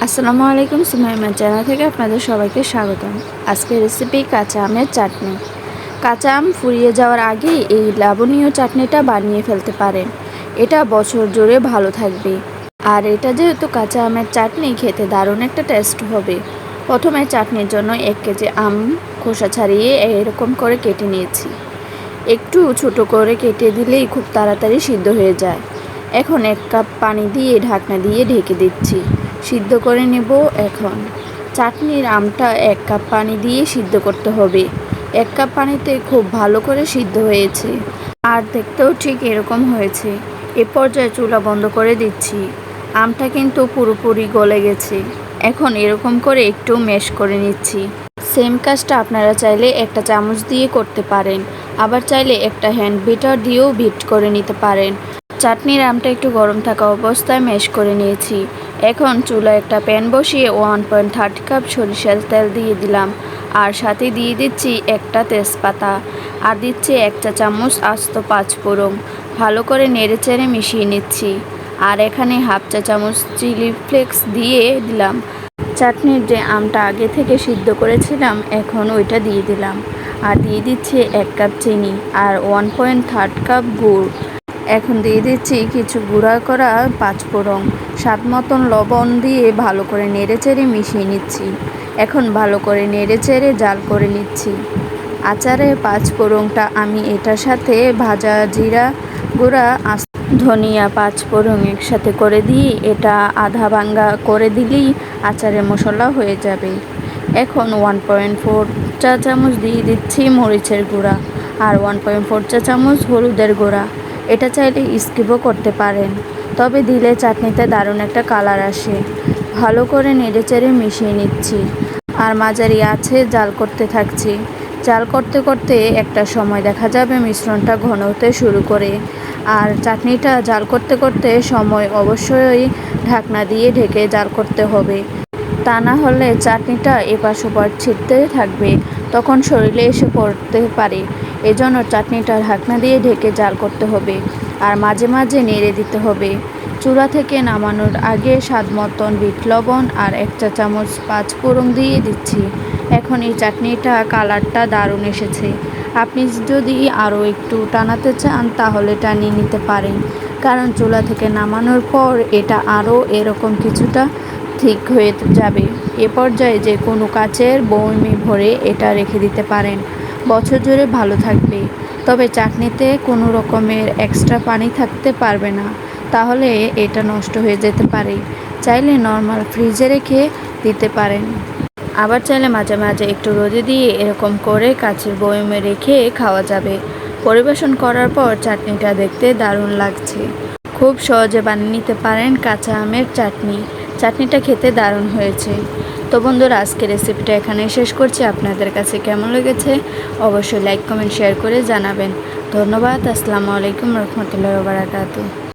আসসালামু আলাইকুম, সুমাইমা চ্যানেল থেকে আপনাদের সবাইকে স্বাগতম। আজকের রেসিপি কাঁচা আমের চাটনি। কাঁচা আম ফুরিয়ে যাওয়ার আগেই এই লাবণীয় চাটনিটা বানিয়ে ফেলতে পারেন। এটা বছর জুড়ে ভালো থাকবে। আর এটা যেহেতু কাঁচা আমের চাটনি, খেতে দারুণ একটা টেস্ট হবে। প্রথমে চাটনির জন্য 1 কেজি আম খোসা ছাড়িয়ে এরকম করে কেটে নিয়েছি। একটু ছোট করে কেটে দিলেই খুব তাড়াতাড়ি সিদ্ধ হয়ে যায়। এখন 1 কাপ পানি দিয়ে ঢাকনা দিয়ে ঢেকে দিচ্ছি। সিদ্ধ করে নেব। এখন চাটনির আমটা 1 কাপ পানি দিয়ে সিদ্ধ করতে হবে। 1 কাপ পানিতে খুব ভালো করে সিদ্ধ হয়েছে, আর দেখতেও ঠিক এরকম হয়েছে। এ পর্যায়ে চুলা বন্ধ করে দিচ্ছি। আমটা কিন্তু পুরোপুরি গলে গেছে। এখন এরকম করে একটু ম্যাশ করে নিচ্ছি। সেম কাজটা আপনারা চাইলে একটা চামচ দিয়ে করতে পারেন, আবার চাইলে একটা হ্যান্ড বিটার দিয়েও বিট করে নিতে পারেন। চাটনির আমটা একটু গরম থাকা অবস্থায় ম্যাশ করে নিয়েছি। এখন চুলায় একটা প্যান বসিয়ে 1.30 কাপ সরিষার তেল দিয়ে দিলাম, আর সাথে দিয়ে দিচ্ছি একটা তেজপাতা, আর দিচ্ছি 1 চা চামচ আস্ত 5 ফোড়ন। ভালো করে নেড়েচেড়ে মিশিয়ে নিচ্ছি। আর এখানে 1/2 চা চামচ চিলি ফ্লেক্স দিয়ে দিলাম। চাটনির যে আমটা আগে থেকে সিদ্ধ করেছিলাম, এখন ওইটা দিয়ে দিলাম। আর দিয়ে দিচ্ছি 1 কাপ চিনি আর 1.30 কাপ গুড়। এখন দিয়ে দিচ্ছি কিছু গুঁড়া করা 5 ফোড়ন, স্বাদ মতন লবণ দিয়ে ভালো করে নেড়েচেড়ে মিশিয়ে নিচ্ছি। এখন ভালো করে নেড়েচেড়ে জাল করে নিচ্ছি। আচারে 5 ফোড়নটা আমি এটার সাথে ভাজা জিরা গুঁড়া, ধনিয়া 5 ফোড়ন একসাথে করে দিয়ে এটা আধা ভাঙ্গা করে দিলেই আচারের মশলা হয়ে যাবে। এখন 1.4 চা চামচ দিয়ে দিচ্ছি মরিচের গুঁড়া, আর 1.4 চা চামচ হলুদের গুঁড়া। এটা চাইলে স্কিপও করতে পারেন, তবে দিলে চাটনিতে দারুণ একটা কালার আসে। ভালো করে নেড়েচেড়ে মিশিয়ে নিচ্ছি, আর মাঝারি আছে জাল করতে থাকছি। জাল করতে করতে একটা সময় দেখা যাবে মিশ্রণটা ঘন হতে শুরু করে। আর চাটনিটা জাল করতে করতে সময় অবশ্যই ঢাকনা দিয়ে ঢেকে জাল করতে হবে, তা না হলে চাটনিটা এপাশ ওপাশ ছিটতে থাকবে, তখন শরীরে এসে পড়তে পারে। এজন্য চাটনিটা ঢাকনা দিয়ে ঢেকে জাল করতে হবে, আর মাঝে মাঝে নেড়ে দিতে হবে। চুলা থেকে নামানোর আগে স্বাদ মতন বিট লবণ আর 1 চা চামচ 5 ফোড়ন দিয়ে দিচ্ছি। এখন এই চাটনিটা কালারটা দারুণ এসেছে। আপনি যদি আরও একটু টানাতে চান তাহলে টানিয়ে নিতে পারেন, কারণ চুলা থেকে নামানোর পর এটা আরও এরকম কিছুটা ঠিক হয়ে যাবে। এ পর্যায়ে যে কোনো কাচের বয়মে ভরে এটা রেখে দিতে পারেন, বছর জুড়ে ভালো থাকবে। তবে চাটনিতে কোনো রকমের এক্সট্রা পানি থাকতে পারবে না, তাহলে এটা নষ্ট হয়ে যেতে পারে। চাইলে নর্মাল ফ্রিজে রেখে দিতে পারেন, আবার চাইলে মাঝে মাঝে একটু রোদে দিয়ে এরকম করে কাচের বয়মে রেখে খাওয়া যাবে। পরিবেশন করার পর চাটনিটা দেখতে দারুণ লাগছে। খুব সহজে বানিয়ে নিতে পারেন কাঁচা আমের চাটনি। চাটনিটা খেতে দারুণ হয়েছে। তো বন্ধুরা, আজকের রেসিপিটা এখানেই শেষ করছি। আপনাদের কাছে কেমন লেগেছে অবশ্যই লাইক কমেন্ট শেয়ার করে জানাবেন। ধন্যবাদ। আসসালামু আলাইকুম রহমতুল্লাহি ওয়া বারাকাতুহু।